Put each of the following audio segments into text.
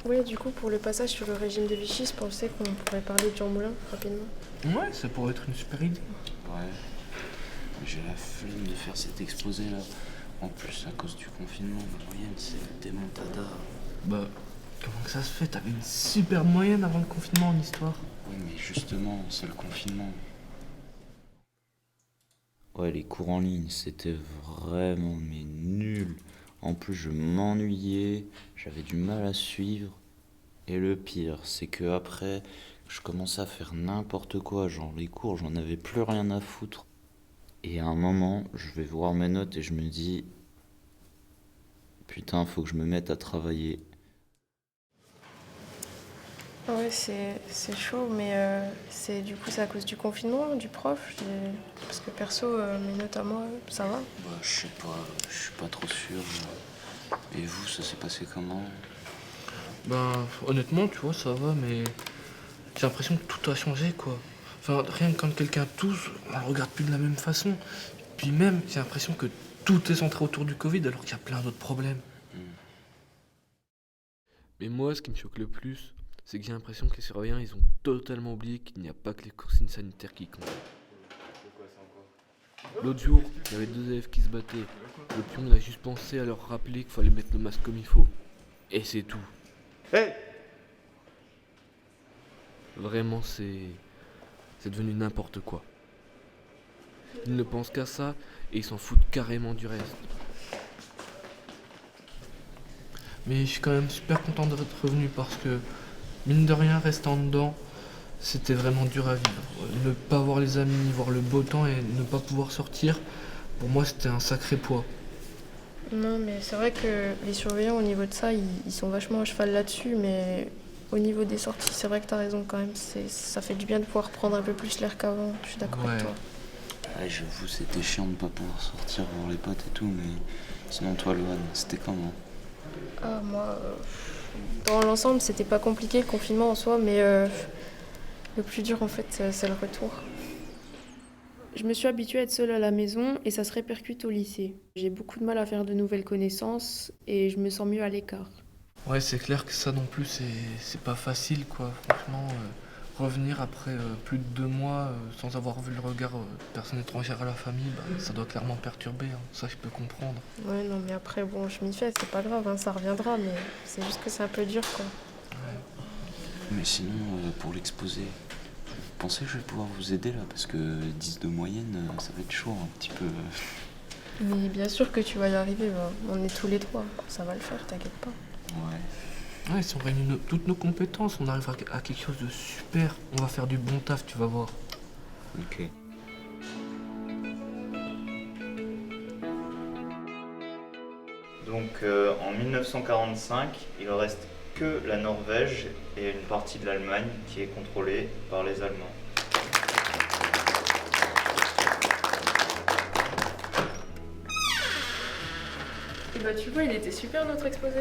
Ouais, du coup, pour le passage sur le régime de Vichy, je pensais qu'on pourrait parler de Jean Moulin rapidement. Ouais, ça pourrait être une super idée. Ouais, mais j'ai la flemme de faire cet exposé là. En plus, à cause du confinement, ma moyenne c'est le démontada. Bah, comment que ça se fait? T'avais une super moyenne avant le confinement en histoire. Oui, mais justement, c'est le confinement. Ouais, les cours en ligne, c'était vraiment mais nul. En plus, je m'ennuyais, j'avais du mal à suivre. Et le pire, c'est que après, je commençais à faire n'importe quoi. Genre, les cours, j'en avais plus rien à foutre. Et à un moment, je vais voir mes notes et je me dis, putain, faut que je me mette à travailler. Ah ouais, c'est chaud, mais c'est à cause du confinement, du prof. Parce que perso, mes notes à moi, ça va. Bah, je sais pas, je suis pas trop sûr. Et vous, ça s'est passé comment? Ben, honnêtement, tu vois, ça va, mais j'ai l'impression que tout a changé, quoi. Enfin, rien que quand quelqu'un tousse, on le regarde plus de la même façon. Puis même, j'ai l'impression que tout est centré autour du Covid alors qu'il y a plein d'autres problèmes. Mais moi, ce qui me choque le plus, c'est que j'ai l'impression que les surveillants, ils ont totalement oublié qu'il n'y a pas que les consignes sanitaires qui comptent. L'autre jour, il y avait deux élèves qui se battaient. Le pion, il a juste pensé à leur rappeler qu'il fallait mettre le masque comme il faut. Et c'est tout. Hey! Vraiment, c'est devenu n'importe quoi. Ils ne pensent qu'à ça et ils s'en foutent carrément du reste. Mais je suis quand même super content d'être revenu parce que, mine de rien, restant dedans, c'était vraiment dur à vivre. Ne pas voir les amis, voir le beau temps et ne pas pouvoir sortir, pour moi c'était un sacré poids. Non, mais c'est vrai que les surveillants, au niveau de ça, ils sont vachement à cheval là-dessus, mais au niveau des sorties, c'est vrai que t'as raison quand même. Ça fait du bien de pouvoir prendre un peu plus l'air qu'avant, je suis d'accord avec Ouais. toi. Ouais, j'avoue, c'était chiant de pas pouvoir sortir voir les potes et tout, mais sinon, toi, Loane, c'était comment? Ah, moi, dans l'ensemble, c'était pas compliqué le confinement en soi, mais le plus dur en fait, c'est le retour. Je me suis habituée à être seule à la maison et ça se répercute au lycée. J'ai beaucoup de mal à faire de nouvelles connaissances et je me sens mieux à l'écart. Ouais, c'est clair que ça non plus, c'est pas facile, quoi. Franchement, revenir après plus de 2 mois sans avoir vu le regard de personne étrangère à la famille, bah, ça doit clairement perturber, hein. Ça, je peux comprendre. Ouais, non, mais après, bon, je m'y fais, c'est pas grave, hein, ça reviendra, mais c'est juste que c'est un peu dur, quoi. Mais sinon, pour l'exposé, vous pensez que je vais pouvoir vous aider là? Parce que 10 de moyenne, ça va être chaud un petit peu. Mais bien sûr que tu vas y arriver, on est tous les trois, ça va le faire, t'inquiète pas. Ouais. Ouais, si on réunit toutes nos compétences, on arrive à quelque chose de super. On va faire du bon taf, tu vas voir. Ok. Donc en 1945, il reste que la Norvège et une partie de l'Allemagne qui est contrôlée par les Allemands. Et bah tu vois, il était super notre exposé.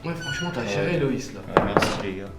Ouais, franchement, t'as géré, Loïs, là. Merci les gars.